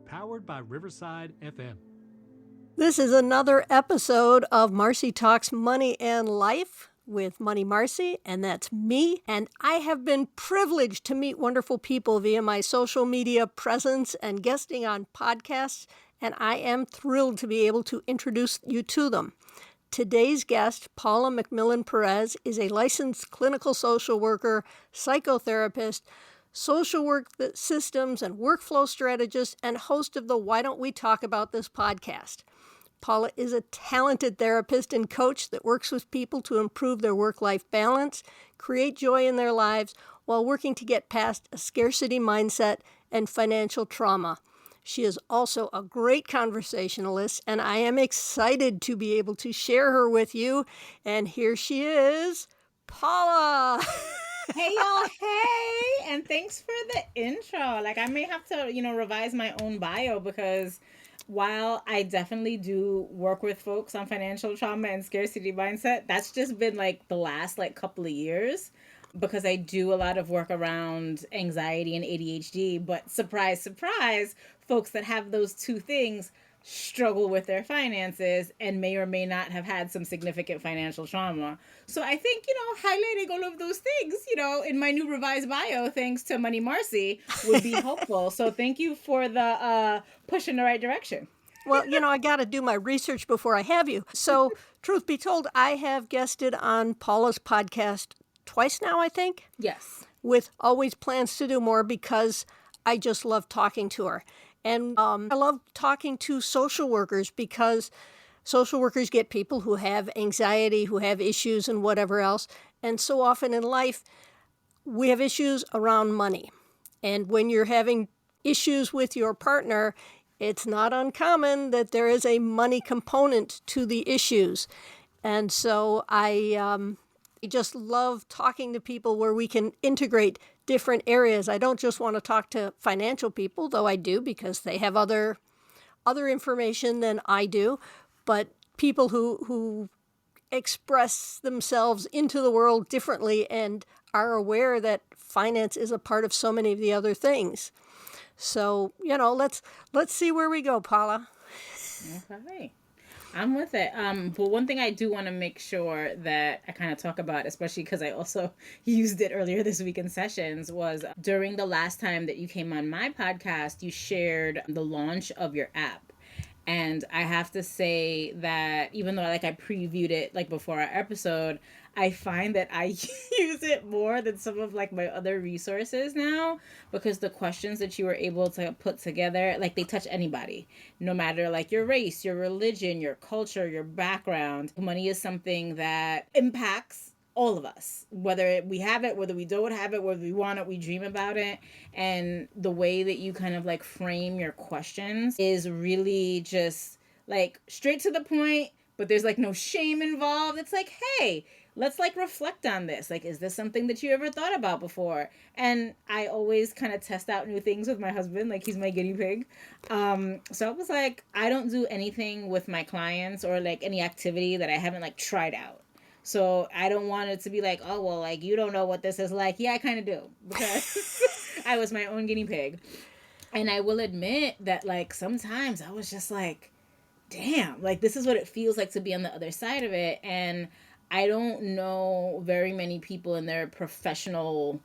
powered by Riverside FM. This is another episode of Marci Talks Money and Life with Money Marci, and that's me. And I have been privileged to meet wonderful people via my social media presence and guesting on podcasts, and I am thrilled to be able to introduce you to them. Today's guest, Paula McMillan-Perez, is a licensed clinical social worker, psychotherapist, social work systems and workflow strategist, and host of the Why Don't We Talk About This podcast. Paula is a talented therapist and coach that works with people to improve their work-life balance, create joy in their lives, while working to get past a scarcity mindset and financial trauma. She is also a great conversationalist, and I am excited to be able to share her with you. And here she is, Paula. Hey, y'all. Hey. And thanks for the intro. I may have to, revise my own bio because while I definitely do work with folks on financial trauma and scarcity mindset, that's just been the last couple of years because I do a lot of work around anxiety and ADHD. But surprise, surprise, folks that have those two things struggle with their finances and may or may not have had some significant financial trauma. So I think, highlighting all of those things, in my new revised bio, thanks to Money Marci, would be helpful. So thank you for the push in the right direction. Well, I got to do my research before I have you. So truth be told, I have guested on Paula's podcast twice now, I think. Yes. With always plans to do more because I just love talking to her. And I love talking to social workers because social workers get people who have anxiety, who have issues and whatever else. And so often in life, we have issues around money. And when you're having issues with your partner, it's not uncommon that there is a money component to the issues. And so I just love talking to people where we can integrate different areas. I don't just want to talk to financial people, though I do because they have other information than I do, but people who express themselves into the world differently and are aware that finance is a part of so many of the other things. So, let's see where we go, Paula. Okay. I'm with it. But one thing I do want to make sure that I kind of talk about, especially because I also used it earlier this week in sessions, was during the last time that you came on my podcast, you shared the launch of your app. And I have to say that even though I previewed it before our episode, I find that I use it more than some of my other resources now because the questions that you were able to put together, they touch anybody, no matter your race, your religion, your culture, your background. Money is something that impacts all of us, whether we have it, whether we don't have it, whether we want it, we dream about it. And the way that you kind of frame your questions is really just straight to the point, but there's no shame involved. It's hey, let's reflect on this. Is this something that you ever thought about before? And I always kind of test out new things with my husband. He's my guinea pig. So I was I don't do anything with my clients or any activity that I haven't tried out. So I don't want it to be oh, well, you don't know what this is like. Yeah, I kind of do because I was my own guinea pig. And I will admit that sometimes I was just damn, this is what it feels like to be on the other side of it. And I don't know very many people in their professional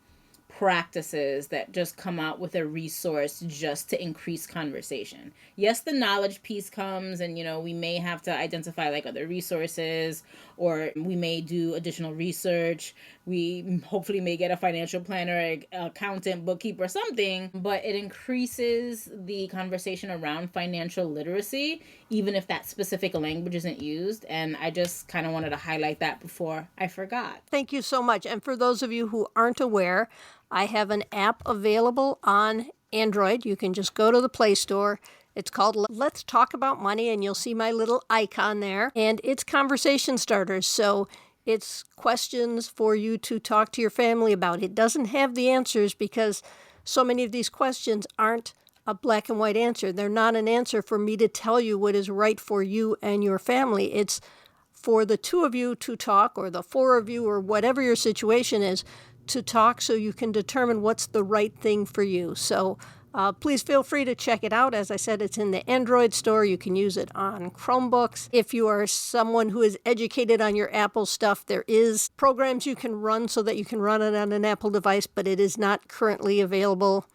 practices that just come out with a resource just to increase conversation. Yes, the knowledge piece comes and, we may have to identify other resources or we may do additional research. We hopefully may get a financial planner, accountant, bookkeeper, something, but it increases the conversation around financial literacy, even if that specific language isn't used. And I just kind of wanted to highlight that before I forgot. Thank you so much. And for those of you who aren't aware, I have an app available on Android. You can just go to the Play Store. It's called Let's Talk About Money, and you'll see my little icon there. And it's conversation starters, so it's questions for you to talk to your family about. It doesn't have the answers because so many of these questions aren't a black and white answer. They're not an answer for me to tell you what is right for you and your family. It's for the two of you to talk, or the four of you, or whatever your situation is, to talk so you can determine what's the right thing for you. So Please feel free to check it out. As I said, it's in the Android store. You can use it on Chromebooks. If you are someone who is educated on your Apple stuff, there is programs you can run so that you can run it on an Apple device, but it is not currently available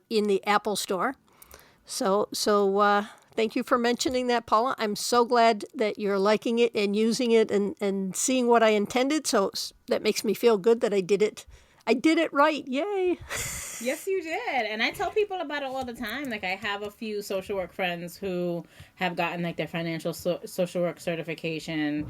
in the Apple store. So thank you for mentioning that, Paula. I'm so glad that you're liking it and using it and seeing what I intended. So that makes me feel good that I did it. I did it right. Yay. Yes, you did. And I tell people about it all the time. Like, I have a few social work friends who have gotten like their financial social work certification.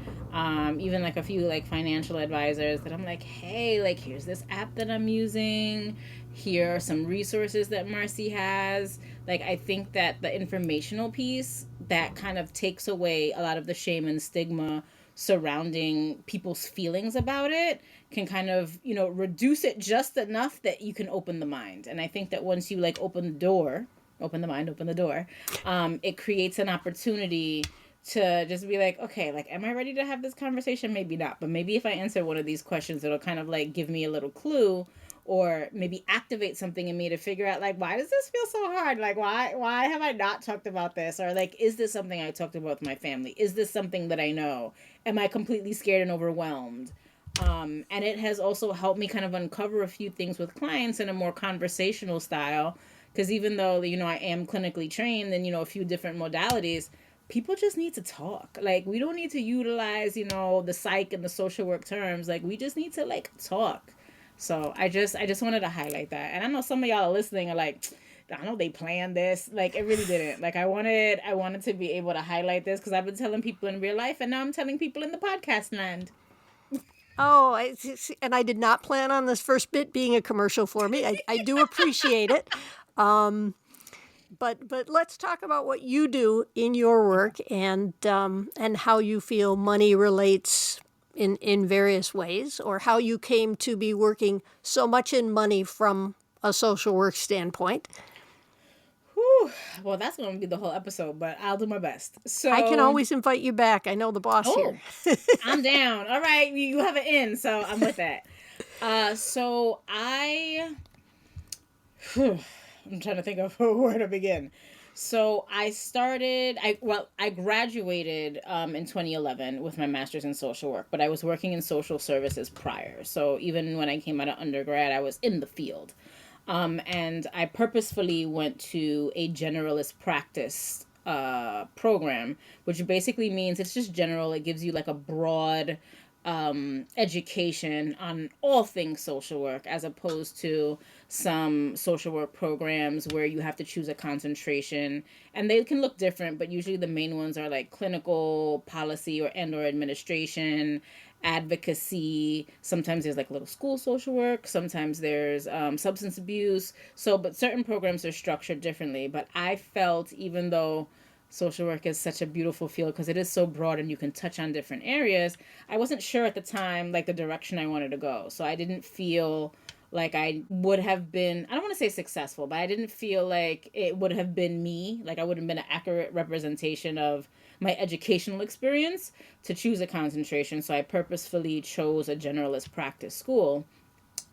Even like a few like financial advisors that I'm like, hey, like, here's this app that I'm using. Here are some resources that Marci has. Like, I think that the informational piece that kind of takes away a lot of the shame and stigma surrounding people's feelings about it can kind of, reduce it just enough that you can open the mind. And I think that once you like open the door, it creates an opportunity to just be like, okay, like, am I ready to have this conversation? Maybe not. But maybe if I answer one of these questions, it'll kind of like give me a little clue or maybe activate something in me to figure out, like, why does this feel so hard? Like, why have I not talked about this? Or like, is this something I talked about with my family? Is this something that I know? Am I completely scared and overwhelmed? And it has also helped me kind of uncover a few things with clients in a more conversational style. Because even though, I am clinically trained in, a few different modalities, people just need to talk. Like, we don't need to utilize, the psych and the social work terms. Like, we just need to like talk. So I just wanted to highlight that. And I know some of y'all are listening are like, I know they planned this. Like, it really didn't. Like, I wanted to be able to highlight this because I've been telling people in real life and now I'm telling people in the podcast land. Oh, and I did not plan on this first bit being a commercial for me. I do appreciate it. But let's talk about what you do in your work and how you feel money relates in various ways, or how you came to be working so much in money from a social work standpoint. Whew. Well, that's going to be the whole episode, but I'll do my best. So I can always invite you back. I know the boss here. I'm down. All right, you have an in, so I'm with that. I'm trying to think of where to begin. So I graduated in 2011 with my master's in social work, but I was working in social services prior. So even when I came out of undergrad, I was in the field. And I purposefully went to a generalist practice program, which basically means it's just general. It gives you like a broad education on all things social work, as opposed to some social work programs where you have to choose a concentration, and they can look different, but usually the main ones are like clinical, policy, or administration, advocacy. Sometimes there's like little school social work. Sometimes there's substance abuse. But certain programs are structured differently. But I felt, even though social work is such a beautiful field because it is so broad and you can touch on different areas, I wasn't sure at the time like the direction I wanted to go. So I didn't feel like I would have been, I don't want to say successful, but I didn't feel like it would have been me. Like, I would have been an accurate representation of my educational experience to choose a concentration. So I purposefully chose a generalist practice school.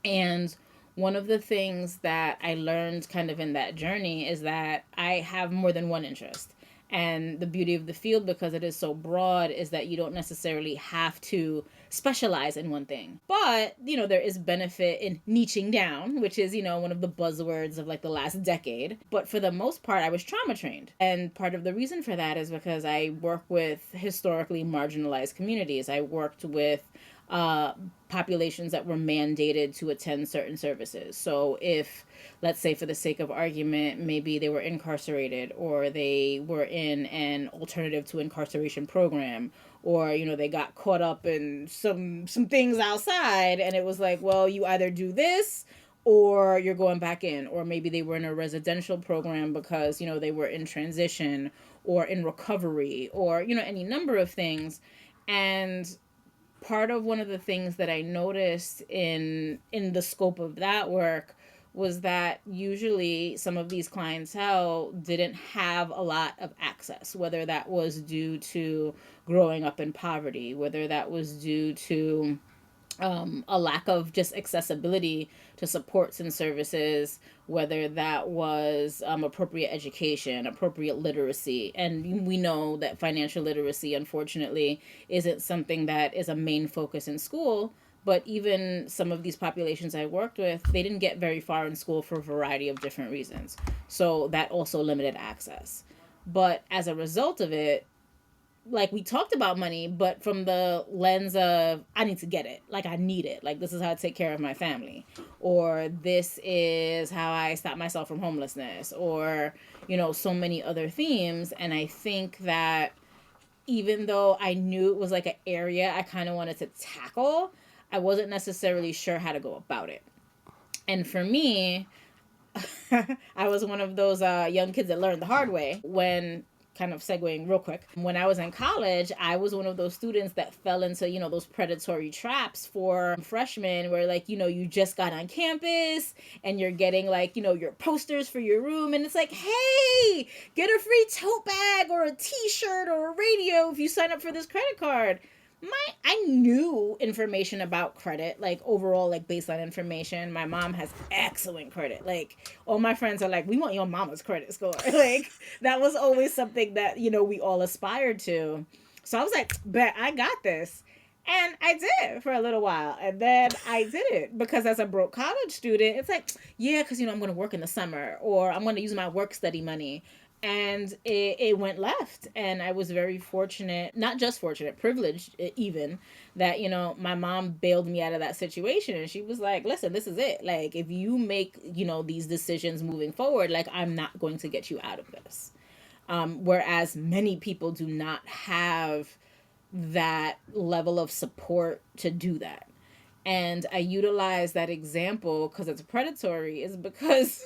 And one of the things that I learned kind of in that journey is that I have more than one interest. And the beauty of the field, because it is so broad, is that you don't necessarily have to specialize in one thing. But, there is benefit in niching down, which is, one of the buzzwords of like the last decade. But for the most part, I was trauma trained. And part of the reason for that is because I work with historically marginalized communities. I worked with populations that were mandated to attend certain services. So if, let's say for the sake of argument, maybe they were incarcerated, or they were in an alternative to incarceration program, or, they got caught up in some things outside, and it was like, well, you either do this or you're going back in. Or maybe they were in a residential program because, they were in transition or in recovery, or, any number of things. And part of one of the things that I noticed in the scope of that work was that usually some of these clientele didn't have a lot of access, whether that was due to growing up in poverty, whether that was due to a lack of just accessibility to supports and services, whether that was appropriate education, appropriate literacy. And we know that financial literacy, unfortunately, isn't something that is a main focus in school. But even some of these populations I worked with, they didn't get very far in school for a variety of different reasons. So that also limited access. But as a result of it, like, we talked about money, but from the lens of, I need to get it. Like, I need it. Like, this is how I take care of my family. Or this is how I stop myself from homelessness. Or, so many other themes. And I think that even though I knew it was like an area I kind of wanted to tackle, I wasn't necessarily sure how to go about it. And for me, I was one of those young kids that learned the hard way. When, kind of segueing real quick, when I was in college, I was one of those students that fell into, those predatory traps for freshmen where, like, you just got on campus and you're getting, like, your posters for your room, and it's like, hey, get a free tote bag or a t-shirt or a radio if you sign up for this credit card. I knew information about credit, like overall, like baseline information. My mom has excellent credit. Like, all my friends are like, we want your mama's credit score. Like, that was always something that, we all aspired to. So I was like, bet I got this. And I did for a little while. And then I didn't, because as a broke college student, it's like, yeah, because, I'm going to work in the summer, or I'm going to use my work study money. And it went left. And I was very fortunate, not just fortunate, privileged even, that, my mom bailed me out of that situation. And she was like, listen, this is it. Like, if you make, these decisions moving forward, like, I'm not going to get you out of this. Whereas many people do not have that level of support to do that. And I utilize that example because it's predatory, is because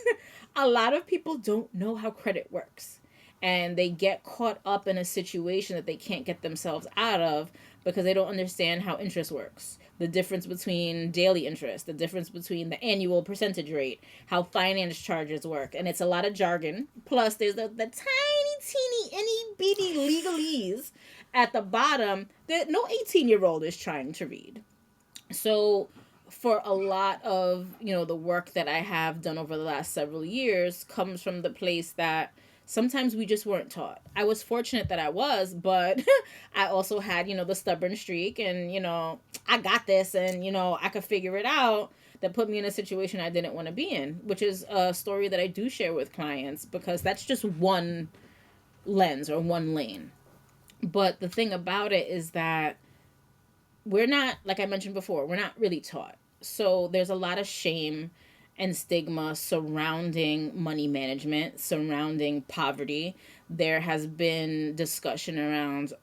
a lot of people don't know how credit works. And they get caught up in a situation that they can't get themselves out of because they don't understand how interest works. The difference between daily interest, the difference between the annual percentage rate, how finance charges work. And it's a lot of jargon. Plus, there's the tiny, teeny, itty bitty legalese at the bottom that no 18-year-old is trying to read. So for a lot of, the work that I have done over the last several years comes from the place that sometimes we just weren't taught. I was fortunate that I was, but I also had, the stubborn streak and, I got this and, I could figure it out, that put me in a situation I didn't want to be in, which is a story that I do share with clients because that's just one lens or one lane. But the thing about it is that we're not, like I mentioned before, we're not really taught. So there's a lot of shame and stigma surrounding money management, surrounding poverty. There has been discussion around,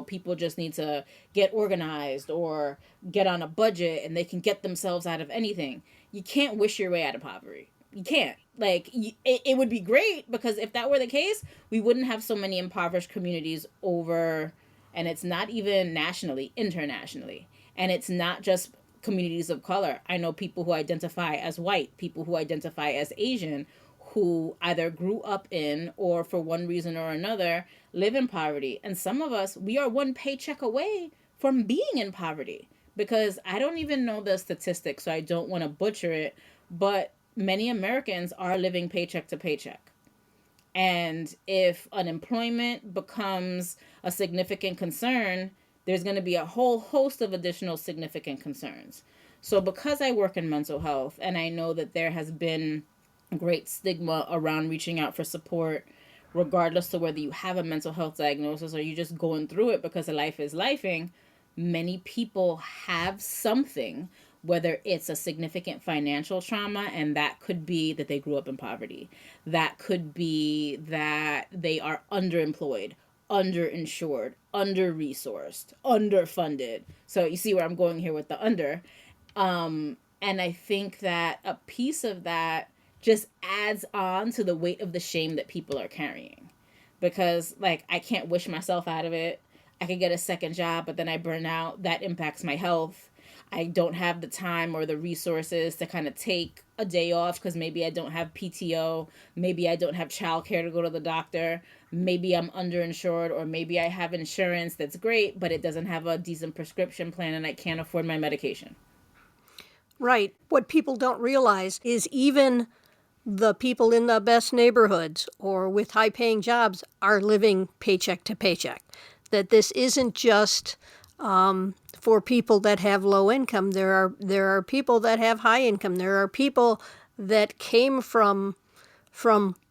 people just need to get organized or get on a budget and they can get themselves out of anything. You can't wish your way out of poverty. You can't. Like, it would be great, because if that were the case, we wouldn't have so many impoverished communities over. And it's not even nationally, internationally. And it's not just communities of color. I know people who identify as white, people who identify as Asian, who either grew up in or for one reason or another live in poverty. And some of us, we are one paycheck away from being in poverty, because I don't even know the statistics, so I don't want to butcher it, but many Americans are living paycheck to paycheck. And if unemployment becomes a significant concern, there's going to be a whole host of additional significant concerns. So because I work in mental health, and I know that there has been great stigma around reaching out for support, regardless of whether you have a mental health diagnosis or you're just going through it because life is lifing, many people have something, whether it's a significant financial trauma, and that could be that they grew up in poverty. That could be that they are underemployed, underinsured, under-resourced, underfunded. So you see where I'm going here with the under. And I think that a piece of that just adds on to the weight of the shame that people are carrying. Because, like, I can't wish myself out of it. I could get a second job, but then I burn out. That impacts my health. I don't have the time or the resources to kind of take a day off because maybe I don't have PTO, maybe I don't have childcare to go to the doctor, maybe I'm underinsured, or maybe I have insurance that's great, but it doesn't have a decent prescription plan and I can't afford my medication. Right. What people don't realize is even the people in the best neighborhoods or with high-paying jobs are living paycheck to paycheck. That this isn't just for people that have low income. There are people that have high income. There are people that came from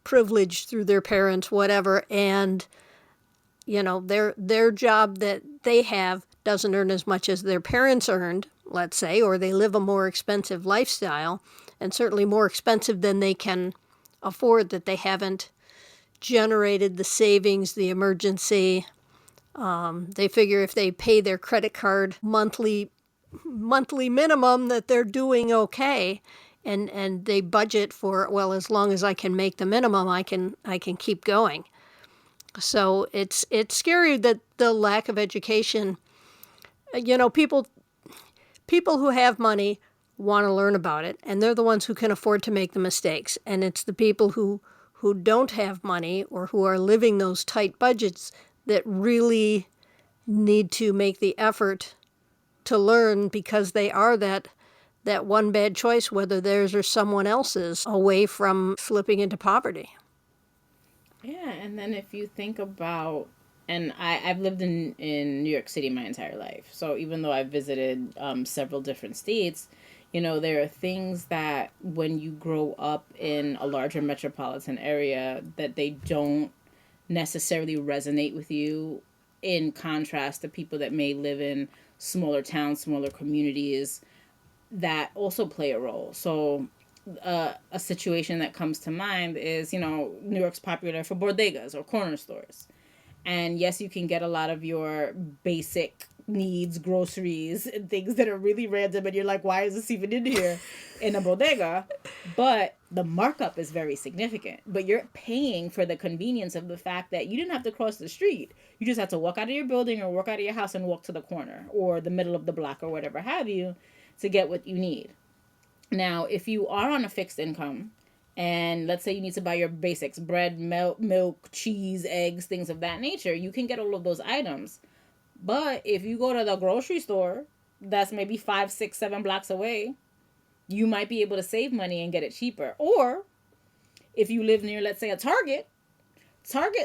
privilege through their parents, whatever, and their job that they have doesn't earn as much as their parents earned, let's say, or they live a more expensive lifestyle, and certainly more expensive than they can afford, that they haven't generated the savings, the emergency. They figure if they pay their credit card monthly minimum that they're doing okay, and they budget for, well, as long as I can make the minimum, I can keep going. So it's scary that the lack of education, people who have money want to learn about it, and they're the ones who can afford to make the mistakes. And it's the people who don't have money or who are living those tight budgets that really need to make the effort to learn, because they are that one bad choice, whether theirs or someone else's, away from slipping into poverty. Yeah, and then if you think about, and I've lived in New York City my entire life, so even though I've visited several different states, there are things that when you grow up in a larger metropolitan area that they don't necessarily resonate with you, in contrast to people that may live in smaller towns, smaller communities, that also play a role. So a situation that comes to mind is, New York's popular for bodegas or corner stores. And yes, you can get a lot of your basic needs, groceries, and things that are really random. And you're like, why is this even in here in a bodega? But the markup is very significant. But you're paying for the convenience of the fact that you didn't have to cross the street. You just have to walk out of your building or walk out of your house and walk to the corner or the middle of the block or whatever have you to get what you need. Now, if you are on a fixed income, and let's say you need to buy your basics, bread, milk, cheese, eggs, things of that nature, you can get all of those items. But if you go to the grocery store, that's maybe 5, 6, 7 blocks away, you might be able to save money and get it cheaper. Or if you live near, let's say, a Target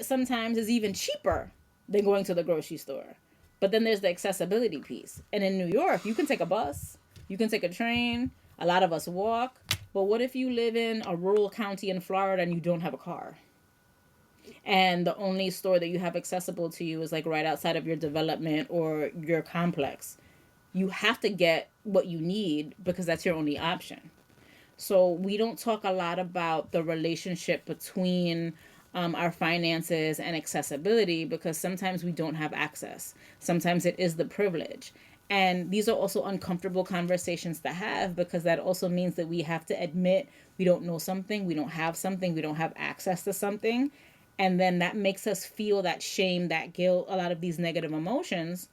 sometimes is even cheaper than going to the grocery store. But then there's the accessibility piece. And in New York, you can take a bus, you can take a train. A lot of us walk. But what if you live in a rural county in Florida and you don't have a car? And the only store that you have accessible to you is like right outside of your development or your complex. You have to get what you need because that's your only option. So we don't talk a lot about the relationship between our finances and accessibility, because sometimes we don't have access. Sometimes it is the privilege. And these are also uncomfortable conversations to have, because that also means that we have to admit we don't know something, we don't have something, we don't have access to something. And then that makes us feel that shame, that guilt, a lot of these negative emotions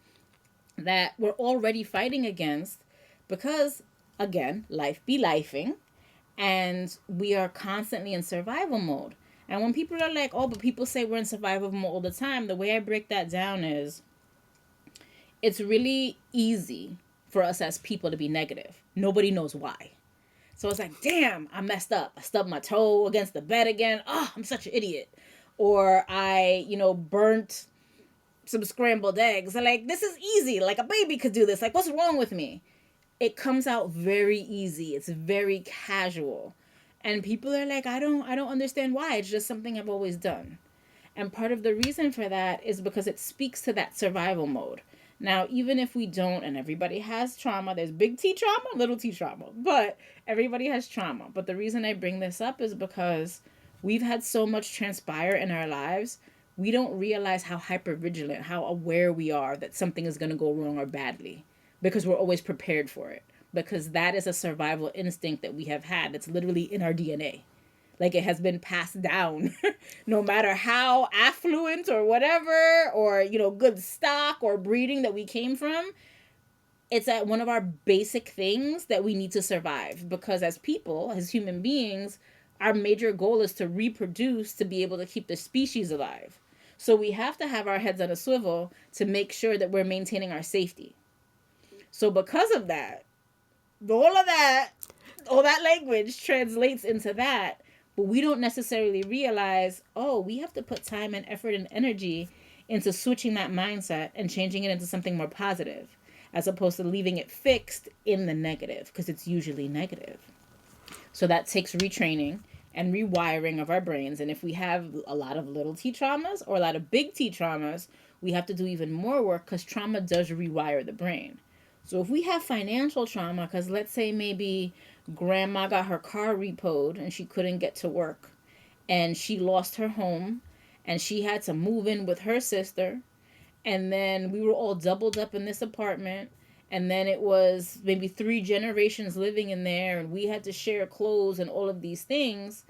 that we're already fighting against, because, again, life be lifing, and we are constantly in survival mode. And when people are like, oh, but people say we're in survival mode all the time, the way I break that down is, it's really easy for us as people to be negative. Nobody knows why. So it's like, damn, I messed up. I stubbed my toe against the bed again. Oh, I'm such an idiot. Or I, burnt some scrambled eggs. I'm like, this is easy. Like a baby could do this. Like, what's wrong with me? It comes out very easy. It's very casual. And people are like, I don't understand why. It's just something I've always done. And part of the reason for that is because it speaks to that survival mode. Now, even if we don't, and everybody has trauma, there's big T trauma, little T trauma, but everybody has trauma. But the reason I bring this up is because we've had so much transpire in our lives, we don't realize how hypervigilant, how aware we are that something is going to go wrong or badly, because we're always prepared for it. Because that is a survival instinct that we have had that's literally in our DNA. Like, it has been passed down, no matter how affluent or whatever, or, good stock or breeding that we came from. it's at one of our basic things that we need to survive, because as people, as human beings, our major goal is to reproduce, to be able to keep the species alive. So we have to have our heads on a swivel to make sure that we're maintaining our safety. So because of that, all that language translates into that, but we don't necessarily realize, oh, we have to put time and effort and energy into switching that mindset and changing it into something more positive, as opposed to leaving it fixed in the negative, because it's usually negative. So that takes retraining and rewiring of our brains. And if we have a lot of little T traumas or a lot of big T traumas, we have to do even more work, because trauma does rewire the brain. So if we have financial trauma, because let's say maybe grandma got her car repoed and she couldn't get to work, and she lost her home, and she had to move in with her sister, and then we were all doubled up in this apartment, and then it was maybe 3 generations living in there, and we had to share clothes and all of these things,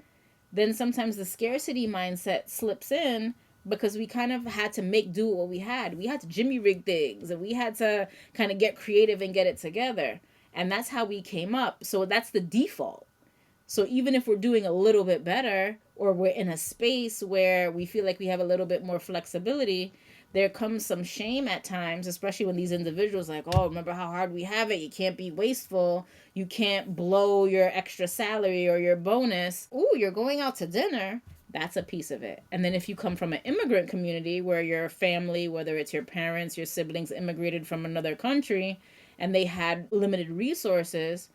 then sometimes the scarcity mindset slips in, because we kind of had to make do what we had. We had to jimmy rig things, and we had to kind of get creative and get it together. And that's how we came up. So that's the default. So even if we're doing a little bit better, or we're in a space where we feel like we have a little bit more flexibility, there comes some shame at times, especially when these individuals like, oh, remember how hard we have it. You can't be wasteful. You can't blow your extra salary or your bonus. Ooh, you're going out to dinner. That's a piece of it. And then if you come from an immigrant community where your family, whether it's your parents, your siblings, immigrated from another country, and they had limited resources,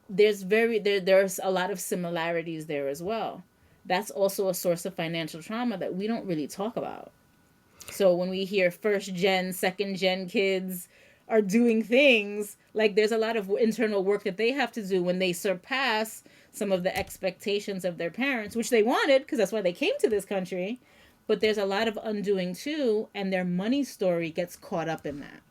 there's a lot of similarities there as well. That's also a source of financial trauma that we don't really talk about. So when we hear first gen, second gen kids are doing things, like there's a lot of internal work that they have to do when they surpass some of the expectations of their parents, which they wanted, because that's why they came to this country. But there's a lot of undoing too, and their money story gets caught up in that.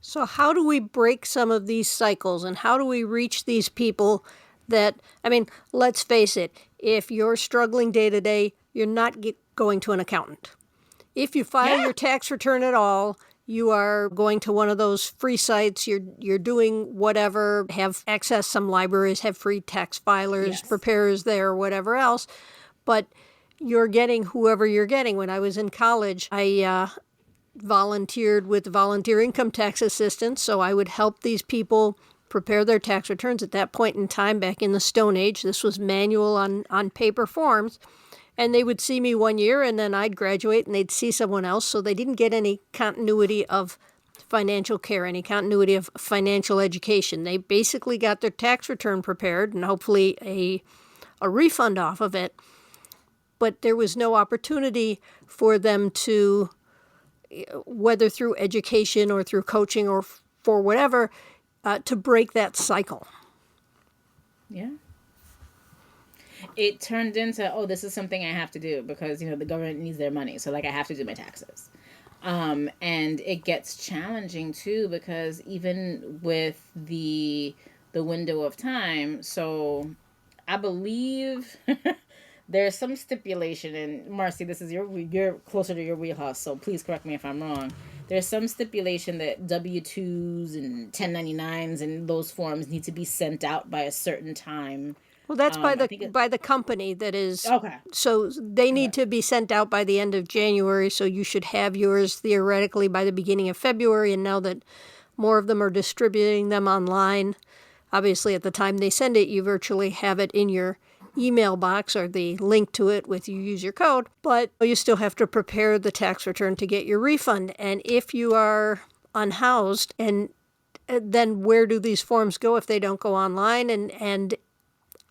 So how do we break some of these cycles, and how do we reach these people that, I mean, let's face it, if you're struggling day to day, you're not going to an accountant. If you file your tax return at all, you are going to one of those free sites, you're doing whatever, have access, some libraries have free tax filers, preparers there, whatever else, but you're getting whoever you're getting. When I was in college, I volunteered with volunteer income tax assistance, so I would help these people prepare their tax returns. At that point in time, back in the Stone Age, this was manual on paper forms. And they would see me 1 year, and then I'd graduate, and they'd see someone else. So they didn't get any continuity of financial care, any continuity of financial education. They basically got their tax return prepared and hopefully a refund off of it. But there was no opportunity for them to, whether through education or through coaching or for whatever, to break that cycle. Yeah. It turned into, oh, this is something I have to do because, the government needs their money. So, I have to do my taxes. And it gets challenging, too, because even with the window of time, so I believe there's some stipulation, and Marci, this is you're closer to your wheelhouse, so please correct me if I'm wrong. There's some stipulation that W-2s and 1099s and those forms need to be sent out by a certain time. Well, that's by the company that is. Okay. So they need to be sent out by the end of January, so you should have yours theoretically by the beginning of February. And now that more of them are distributing them online, obviously at the time they send it, you virtually have it in your email box or the link to it with you use your code. But you still have to prepare the tax return to get your refund. And if you are unhoused, and then where do these forms go if they don't go online? And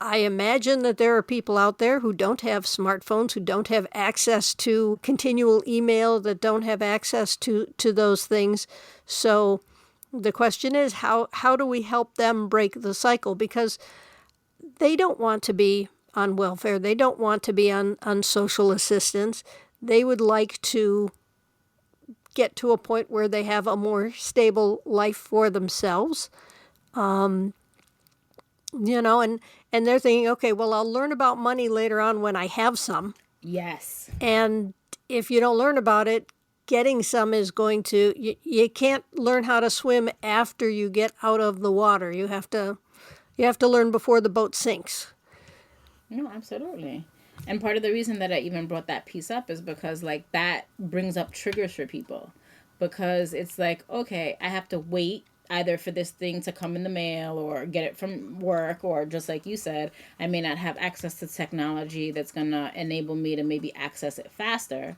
I imagine that there are people out there who don't have smartphones, who don't have access to continual email, that don't have access to those things. So the question is, how do we help them break the cycle? Because they don't want to be on welfare. They don't want to be on social assistance. They would like to get to a point where they have a more stable life for themselves. And they're thinking, okay, well, I'll learn about money later on when I have some. Yes. And if you don't learn about it, getting some is going to, you can't learn how to swim after you get out of the water. You have to learn before the boat sinks. No, absolutely. And part of the reason that I even brought that piece up is because like that brings up triggers for people, because it's like, okay, I have to wait either for this thing to come in the mail or get it from work, or just like you said, I may not have access to technology that's going to enable me to maybe access it faster.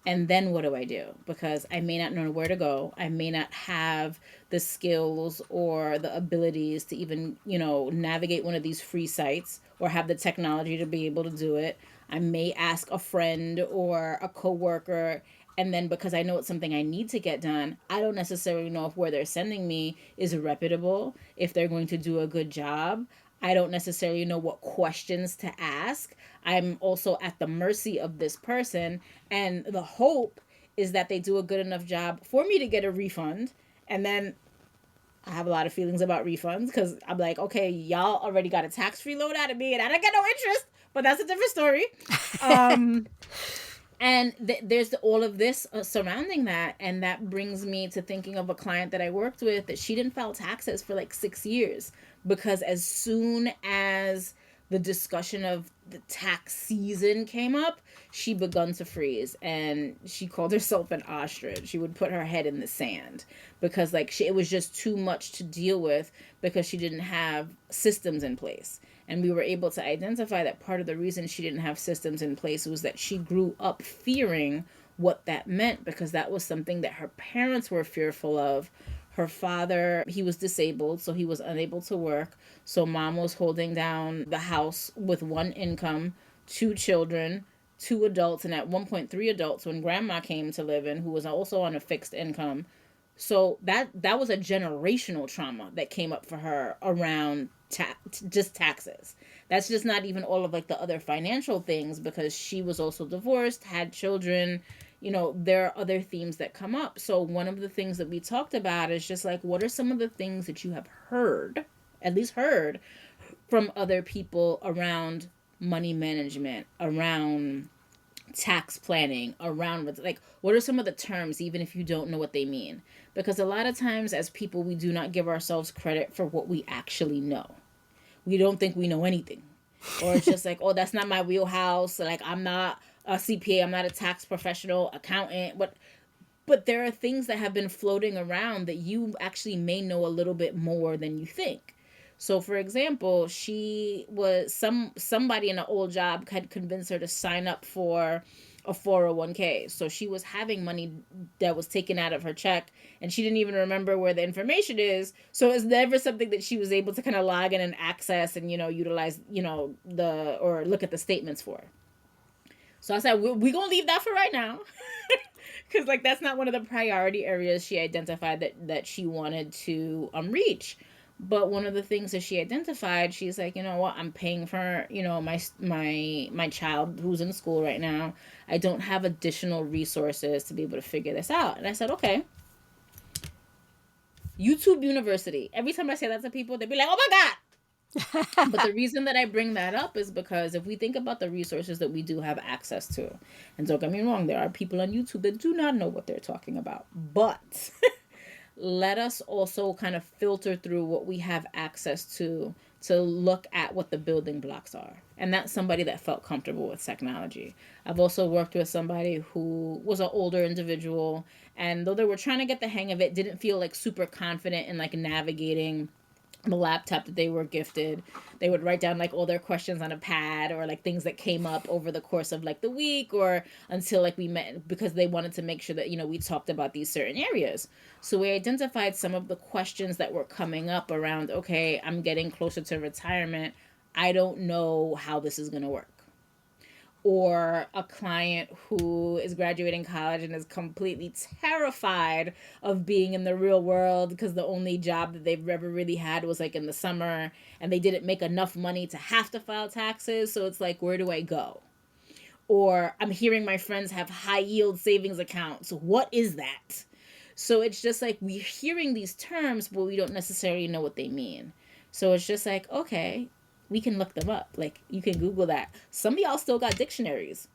And then what do I do? Because I may not know where to go. I may not have the skills or the abilities to even, navigate one of these free sites or have the technology to be able to do it. I may ask a friend or a coworker, and then because I know it's something I need to get done, I don't necessarily know if where they're sending me is reputable, if they're going to do a good job. I don't necessarily know what questions to ask. I'm also at the mercy of this person. And the hope is that they do a good enough job for me to get a refund. And then I have a lot of feelings about refunds because I'm like, okay, y'all already got a tax-free loan out of me and I don't get no interest, but that's a different story. And there's all of this surrounding that. And that brings me to thinking of a client that I worked with that she didn't file taxes for like 6 years, because as soon as the discussion of the tax season came up, she begun to freeze, and she called herself an ostrich. She would put her head in the sand because it was just too much to deal with, because she didn't have systems in place. And we were able to identify that part of the reason she didn't have systems in place was that she grew up fearing what that meant, because that was something that her parents were fearful of. Her father, he was disabled, so he was unable to work. So mom was holding down the house with one income, 2 children, 2 adults, and at one point 3 adults when grandma came to live in, who was also on a fixed income. So that was a generational trauma that came up for her around just taxes. That's just not even all of the other financial things, because she was also divorced, had children. There are other themes that come up. So one of the things that we talked about is just what are some of the things that you have heard, at least heard, from other people around money management, around tax planning, around what are some of the terms, even if you don't know what they mean? Because a lot of times as people, we do not give ourselves credit for what we actually know. We don't think we know anything. Or it's just oh, that's not my wheelhouse. I'm not a CPA, I'm not a tax professional, accountant, but there are things that have been floating around that you actually may know a little bit more than you think. So for example, she was somebody in an old job had convinced her to sign up for a 401k. So she was having money that was taken out of her check, and she didn't even remember where the information is. So it's never something that she was able to kind of log in and access and, utilize, or look at the statements for. So I said, we're going to leave that for right now. Because that's not one of the priority areas she identified that she wanted to reach. But one of the things that she identified, she's like, you know what, I'm paying for, my child who's in school right now. I don't have additional resources to be able to figure this out. And I said, okay, YouTube University. Every time I say that to people, they'd be like, oh my God. But the reason that I bring that up is because if we think about the resources that we do have access to, and don't get me wrong, there are people on YouTube that do not know what they're talking about, but let us also kind of filter through what we have access to look at what the building blocks are. And that's somebody that felt comfortable with technology. I've also worked with somebody who was an older individual, and though they were trying to get the hang of it, didn't feel super confident in navigating the laptop that they were gifted. They would write down all their questions on a pad, or things that came up over the course of the week, or until we met, because they wanted to make sure that we talked about these certain areas. So we identified some of the questions that were coming up around, okay, I'm getting closer to retirement, I don't know how this is going to work. Or a client who is graduating college and is completely terrified of being in the real world because the only job that they've ever really had was in the summer, and they didn't make enough money to have to file taxes. So it's where do I go? Or I'm hearing my friends have high yield savings accounts. What is that? So it's just we're hearing these terms, but we don't necessarily know what they mean. So it's just okay, we can look them up. You can Google that. Some of y'all still got dictionaries.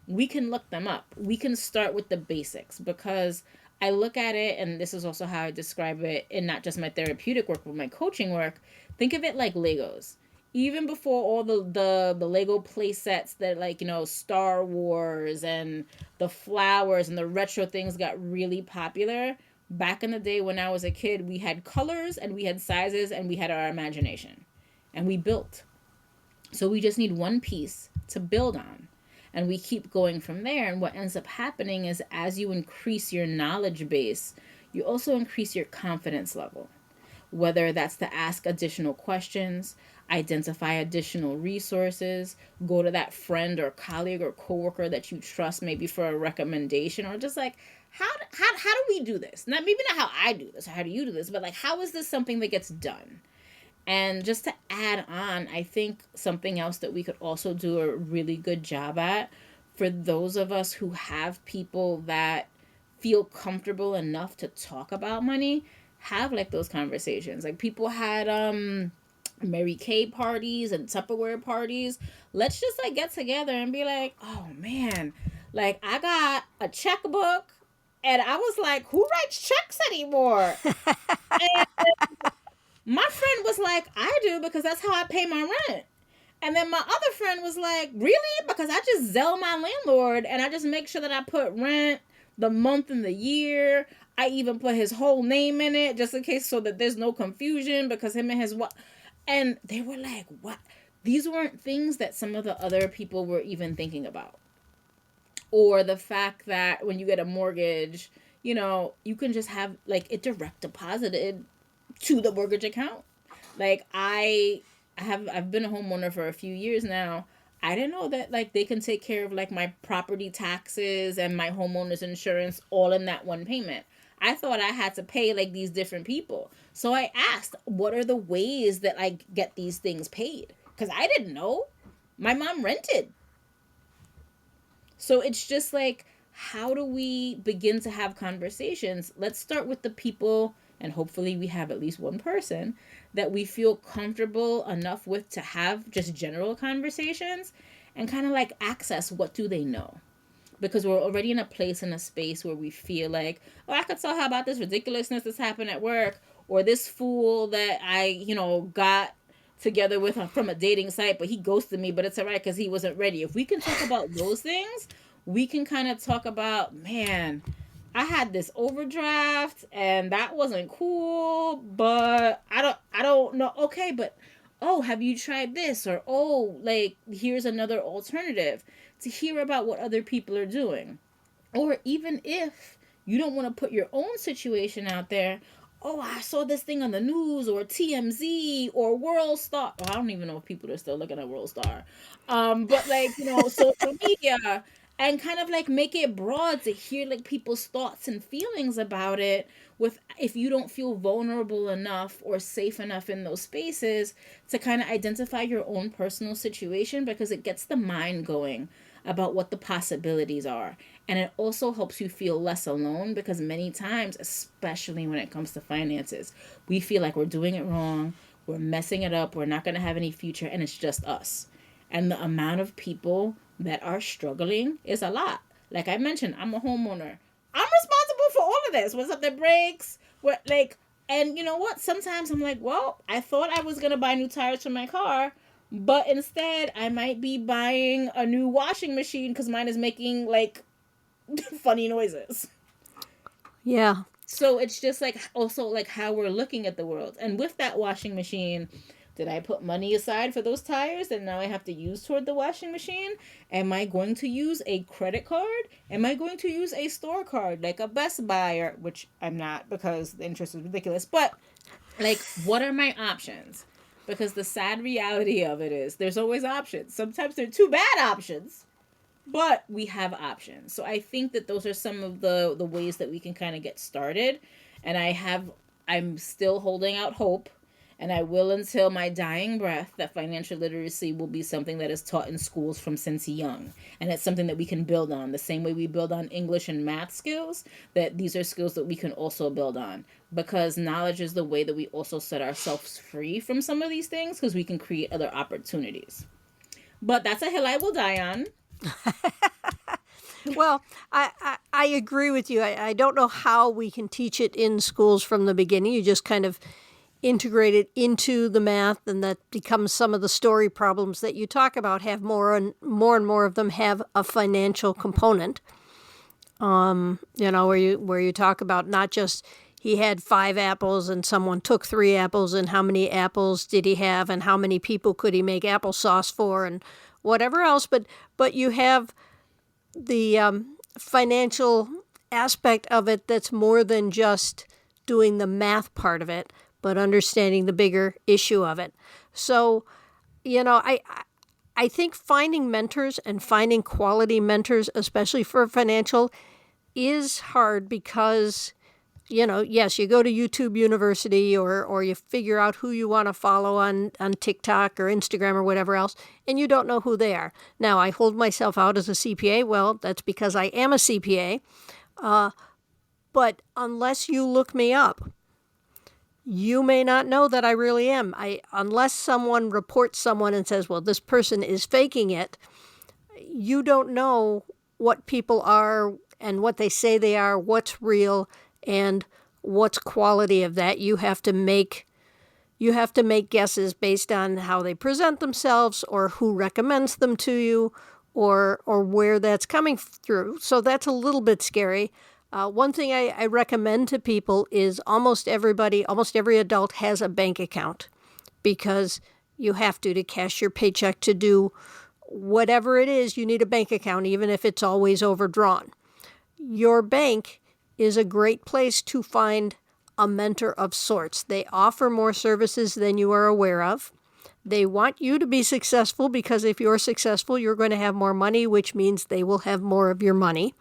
we can look them up. We can start with the basics, because I look at it, and this is also how I describe it in not just my therapeutic work, but my coaching work. Think of it like Legos. Even before all the Lego play sets that, like, you know, Star Wars and the flowers and the retro things got really popular, back in the day when I was a kid, we had colors and we had sizes and we had our imagination. And we built. So we just need one piece to build on. And we keep going from there. And what ends up happening is, as you increase your knowledge base, you also increase your confidence level. Whether that's to ask additional questions, identify additional resources, go to that friend or colleague or coworker that you trust, maybe for a recommendation, or just like, how do we do this? Maybe not how I do this or how do you do this, but like, how is this something that gets done? And just to add on, I think something else that we could also do a really good job at, for those of us who have people that feel comfortable enough to talk about money, have like those conversations. Like, people had Mary Kay parties and Tupperware parties. Let's just like get together and be like, oh man, like I got a checkbook, and I was like, who writes checks anymore? And my friend was like, I do, because that's how I pay my rent. And then my other friend was like, really? Because I just Zelle my landlord, and I just make sure that I put rent, the month, and the year. I even put his whole name in it, just in case, so that there's no confusion, because him and his what. And they were like, what? These weren't things that some of the other people were even thinking about. Or the fact that when you get a mortgage, you know, you can just have like it direct deposited to the mortgage account. Like, I've been a homeowner for a few years now. I didn't know that like they can take care of like my property taxes and my homeowner's insurance all in that one payment. I thought I had to pay like these different people. So I asked, what are the ways that I get these things paid? Because I didn't know. My mom rented. So it's just like, how do we begin to have conversations? Let's start with the people, and hopefully we have at least one person that we feel comfortable enough with to have just general conversations, and kind of like access what do they know. Because we're already in a place, in a space where we feel like, oh, I could tell her about this ridiculousness that's happened at work, or this fool that I, you know, got together with from a dating site, but he ghosted me, but it's all right because he wasn't ready. If we can talk about those things, we can kind of talk about, man, I had this overdraft and that wasn't cool, but I don't know. Okay, but oh, have you tried this? Or oh, like here's another alternative, to hear about what other people are doing. Or even if you don't want to put your own situation out there, oh, I saw this thing on the news, or TMZ, or World Star. Oh, I don't even know if people are still looking at World Star. But like, you know, social media, and kind of like make it broad to hear like people's thoughts and feelings about it, with, if you don't feel vulnerable enough or safe enough in those spaces, to kind of identify your own personal situation, because it gets the mind going about what the possibilities are. And it also helps you feel less alone, because many times, especially when it comes to finances, we feel like we're doing it wrong, we're messing it up, we're not going to have any future, and it's just us. And the amount of people that are struggling is a lot. Like I mentioned, I'm a homeowner. I'm responsible for all of this. When something breaks, what, like, and you know what? Sometimes I'm like, well, I thought I was going to buy new tires for my car, but instead I might be buying a new washing machine because mine is making like funny noises. Yeah. So it's just like also like how we're looking at the world. And with that washing machine, did I put money aside for those tires that now I have to use toward the washing machine? Am I going to use a credit card? Am I going to use a store card like a Best Buy, or, which I'm not because the interest is ridiculous. But like, what are my options? Because the sad reality of it is there's always options. Sometimes they're too bad options, but we have options. So I think that those are some of the ways that we can kind of get started. And I'm still holding out hope, and I will until my dying breath, that financial literacy will be something that is taught in schools from since young. And it's something that we can build on the same way we build on English and math skills, that these are skills that we can also build on, because knowledge is the way that we also set ourselves free from some of these things, because we can create other opportunities. But that's a hill I will die on. Well, I agree with you. I don't know how we can teach it in schools from the beginning. You just kind of integrate it into the math, and that becomes some of the story problems that you talk about have more of them have a financial component. Where you talk about not just he had 5 apples and someone took 3 apples, and how many apples did he have and how many people could he make applesauce for and whatever else, but you have the financial aspect of it that's more than just doing the math part of it, but understanding the bigger issue of it. So, I think finding mentors and finding quality mentors, especially for financial, is hard because, yes, you go to YouTube University or you figure out who you want to follow on TikTok or Instagram or whatever else, and you don't know who they are. Now, I hold myself out as a CPA. Well, that's because I am a CPA. But unless you look me up, you may not know that I really am. Unless someone reports someone and says, well, this person is faking it, you don't know what people are and what they say they are, what's real and what's quality of that. You have to make guesses based on how they present themselves or who recommends them to you or where that's coming through. So that's a little bit scary. One thing I recommend to people is almost every adult has a bank account, because you have to cash your paycheck, to do whatever it is. You need a bank account, even if it's always overdrawn. Your bank is a great place to find a mentor of sorts. They offer more services than you are aware of. They want you to be successful, because if you're successful, you're going to have more money, which means they will have more of your money.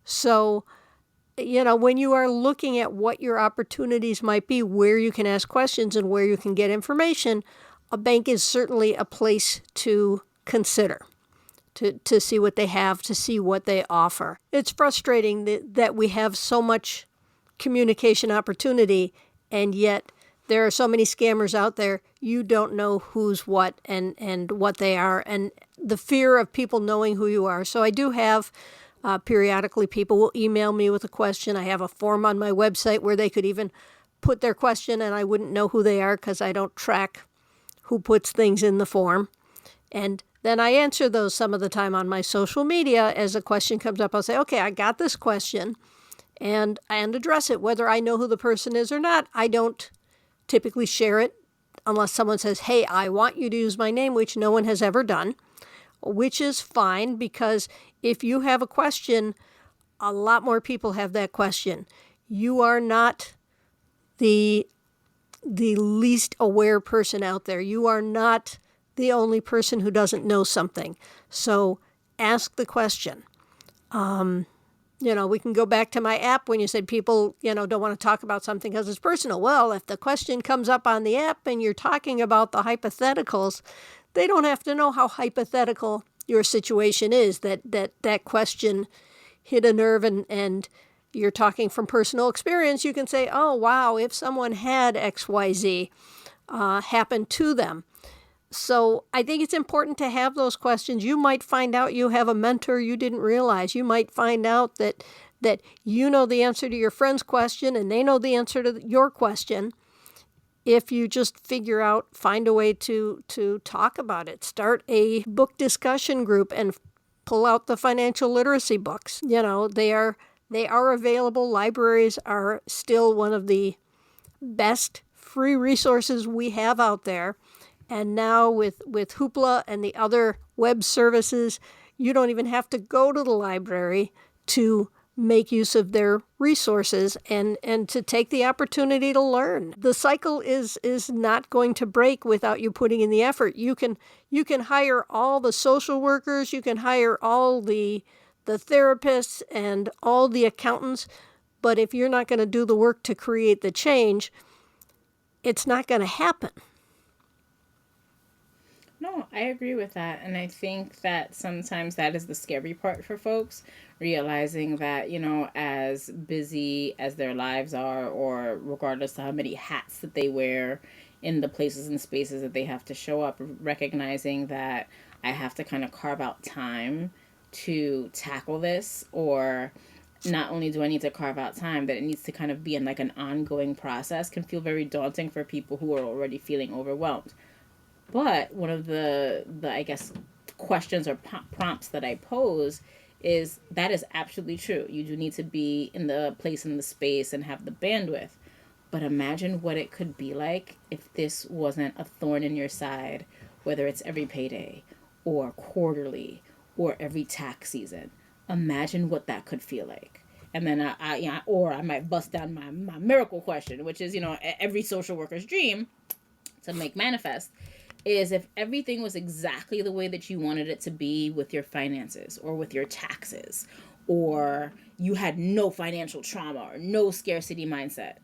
So, when you are looking at what your opportunities might be, where you can ask questions and where you can get information, a bank is certainly a place to consider, to see what they have, to see what they offer. It's frustrating that we have so much communication opportunity, and yet there are so many scammers out there. You don't know who's what and what they are, and the fear of people knowing who you are. So I do have periodically people will email me with a question. I have a form on my website where they could even put their question and I wouldn't know who they are, because I don't track who puts things in the form. And then I answer those some of the time on my social media. As a question comes up, I'll say, okay, I got this question, and address it. Whether I know who the person is or not, I don't typically share it unless someone says, hey, I want you to use my name, which no one has ever done, which is fine, because if you have a question, a lot more people have that question. You are not the least aware person out there. You are not the only person who doesn't know something. So ask the question. We can go back to my app when you said people, don't want to talk about something because it's personal. Well, if the question comes up on the app and you're talking about the hypotheticals, they don't have to know how hypothetical your situation is. That question hit a nerve, and you're talking from personal experience. You can say, oh, wow, if someone had XYZ happen to them. So I think it's important to have those questions. You might find out you have a mentor you didn't realize. You might find out that you know the answer to your friend's question and they know the answer to your question. If you just find a way to talk about it. Start a book discussion group and pull out the financial literacy books. They are available. Libraries are still one of the best free resources we have out there. And now with Hoopla and the other web services, you don't even have to go to the library to make use of their resources and to take the opportunity to learn. The cycle is not going to break without you putting in the effort. You can hire all the social workers, you can hire all the therapists and all the accountants, but if you're not going to do the work to create the change, it's not going to happen. No, I agree with that. And I think that sometimes that is the scary part for folks, realizing that, as busy as their lives are, or regardless of how many hats that they wear in the places and spaces that they have to show up, recognizing that I have to kind of carve out time to tackle this, or not only do I need to carve out time, but it needs to kind of be in like an ongoing process, can feel very daunting for people who are already feeling overwhelmed. But one of the I guess questions or prompts that I pose is that is absolutely true. You do need to be in the place, in the space, and have the bandwidth. But imagine what it could be like if this wasn't a thorn in your side, whether it's every payday or quarterly or every tax season. Imagine what that could feel like. And then I might bust down my miracle question, which is, every social worker's dream to make manifest, is if everything was exactly the way that you wanted it to be with your finances or with your taxes, or you had no financial trauma or no scarcity mindset,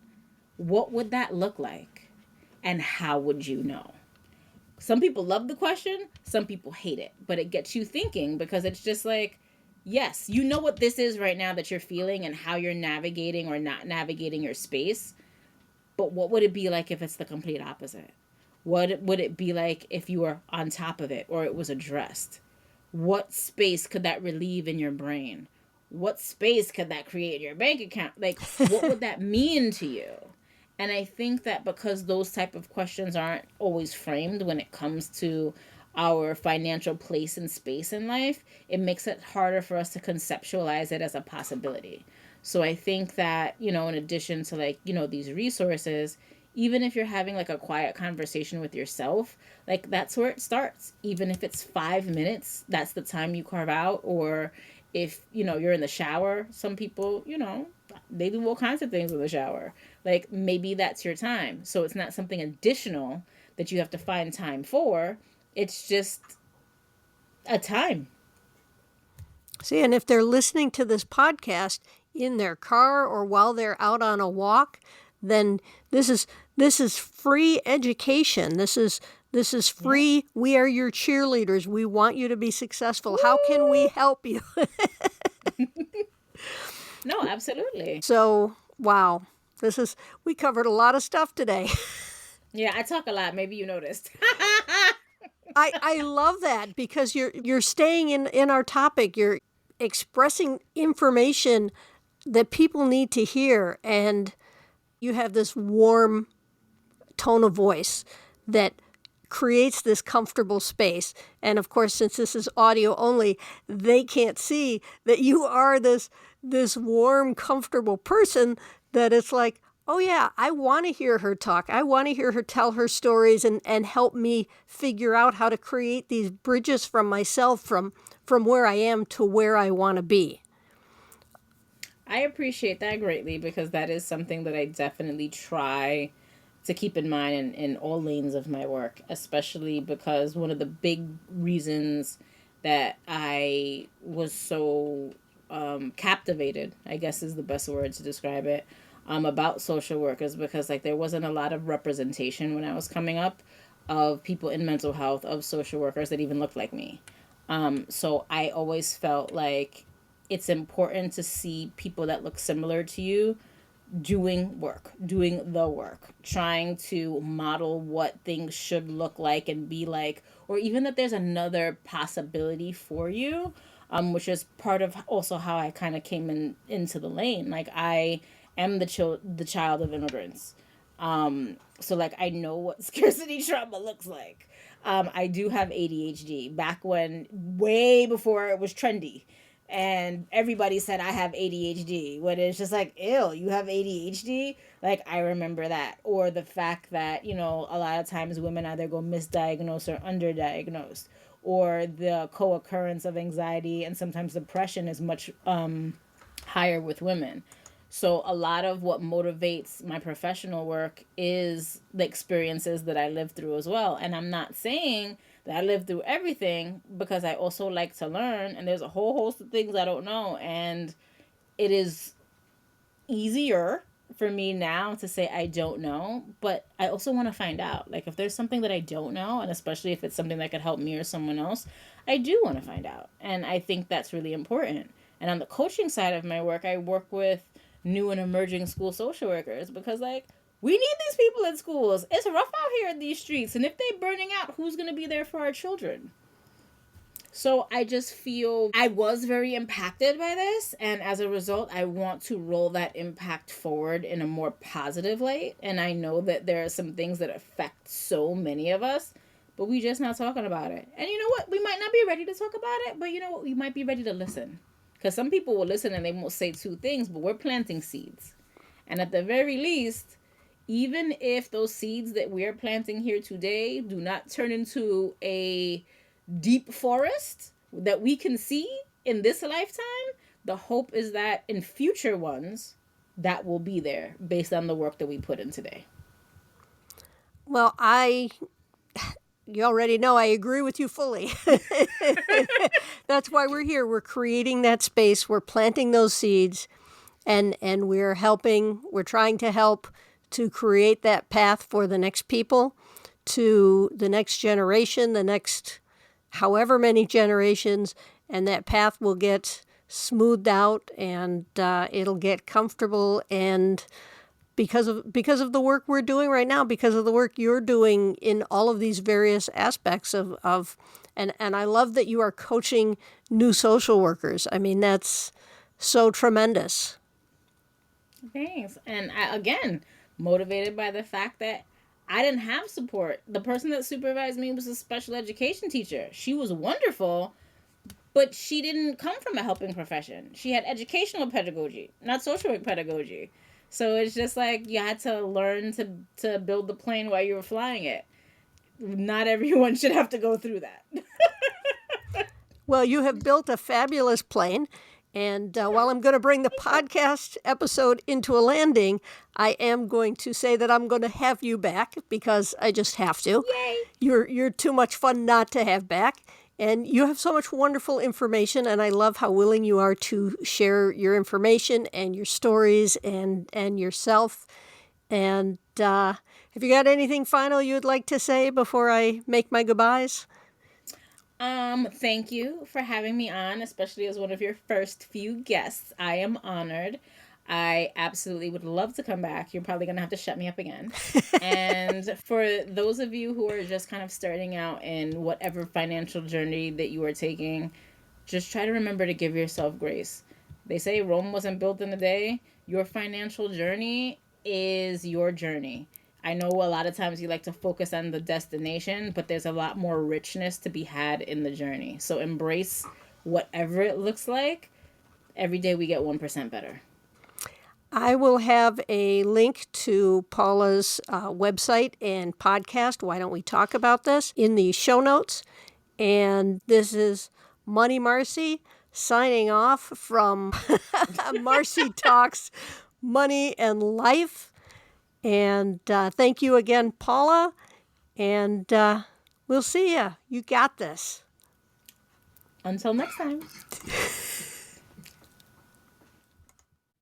what would that look like? And how would you know? Some people love the question, some people hate it, but it gets you thinking, because it's just like, yes, you know what this is right now that you're feeling and how you're navigating or not navigating your space, but what would it be like if it's the complete opposite? What would it be like if you were on top of it or it was addressed? What space could that relieve in your brain? What space could that create in your bank account? Like, what would that mean to you? And I think that because those type of questions aren't always framed when it comes to our financial place and space in life, it makes it harder for us to conceptualize it as a possibility. So I think that, in addition to these resources, even if you're having like a quiet conversation with yourself, like that's where it starts. Even if it's 5 minutes, that's the time you carve out. Or if, you're in the shower, some people, they do all kinds of things in the shower. Like maybe that's your time. So it's not something additional that you have to find time for. It's just a time. See, and if they're listening to this podcast in their car or while they're out on a walk, then this is free education. This is free. Yeah. We are your cheerleaders. We want you to be successful. Woo! How can we help you? No, absolutely. So, wow. We covered a lot of stuff today. Yeah, I talk a lot. Maybe you noticed. I love that, because you're staying in our topic. You're expressing information that people need to hear, and you have this warm tone of voice that creates this comfortable space. And of course, since this is audio only, they can't see that you are this warm, comfortable person that it's like, oh yeah, I want to hear her talk. I want to hear her tell her stories and help me figure out how to create these bridges from myself, from where I am to where I want to be. I appreciate that greatly, because that is something that I definitely try to keep in mind in all lanes of my work, especially because one of the big reasons that I was so captivated, I guess is the best word to describe it, about social work, is because there wasn't a lot of representation when I was coming up of people in mental health, of social workers that even looked like me. So I always felt like it's important to see people that look similar to you doing the work, trying to model what things should look like and be like, or even that there's another possibility for you, which is part of also how I kind of came into the lane. Like, I am the child of immigrants. So I know what scarcity trauma looks like. I do have ADHD back when, way before it was trendy. And everybody said I have ADHD, when it's just like, ew, you have ADHD? I remember that. Or the fact that, a lot of times women either go misdiagnosed or underdiagnosed, or the co-occurrence of anxiety and sometimes depression is much higher with women. So a lot of what motivates my professional work is the experiences that I lived through as well. And I'm not saying that I lived through everything, because I also like to learn, and there's a whole host of things I don't know. And it is easier for me now to say I don't know, but I also want to find out. If there's something that I don't know, and especially if it's something that could help me or someone else, I do want to find out. And I think that's really important. And on the coaching side of my work, I work with new and emerging school social workers, because we need these people in schools. It's rough out here in these streets, and if they're burning out, who's going to be there for our children? So I just feel I was very impacted by this. And as a result, I want to roll that impact forward in a more positive light. And I know that there are some things that affect so many of us, but we just not talking about it. And you know what? We might not be ready to talk about it, but you know what? We might be ready to listen. Because some people will listen and they won't say two things, but we're planting seeds. And at the very least, even if those seeds that we're planting here today do not turn into a deep forest that we can see in this lifetime, the hope is that in future ones, that will be there based on the work that we put in today. Well, you already know I agree with you fully. That's why we're here. We're creating that space. We're planting those seeds, and we're trying to help to create that path for the next people, to the next generation, the next however many generations, and that path will get smoothed out, and it'll get comfortable. And because of the work we're doing right now, because of the work you're doing in all of these various aspects of and I love that you are coaching new social workers. I mean, that's so tremendous. Thanks. And again, motivated by the fact that I didn't have support. The person that supervised me was a special education teacher. She was wonderful, but she didn't come from a helping profession. She had educational pedagogy, not social work pedagogy. So it's just like you had to learn to build the plane while you were flying it. Not everyone should have to go through that. Well, you have built a fabulous plane. And while I'm going to bring the podcast episode into a landing, I am going to say that I'm going to have you back because I just have to. Yay! You're too much fun not to have back. And you have so much wonderful information, and I love how willing you are to share your information and your stories and yourself. And have you got anything final you'd like to say before I make my goodbyes? Thank you for having me on, especially as one of your first few guests. I am honored. I absolutely would love to come back. You're probably going to have to shut me up again. And for those of you who are just kind of starting out in whatever financial journey that you are taking, just try to remember to give yourself grace. They say Rome wasn't built in a day. Your financial journey is your journey. I know a lot of times you like to focus on the destination, but there's a lot more richness to be had in the journey. So embrace whatever it looks like. Every day we get 1% better. I will have a link to Paula's website and podcast, Why Don't We Talk About This, in the show notes. And this is Money Marci signing off from Marci Talks Money and Life. And thank you again, Paula. And we'll see you. You got this. Until next time.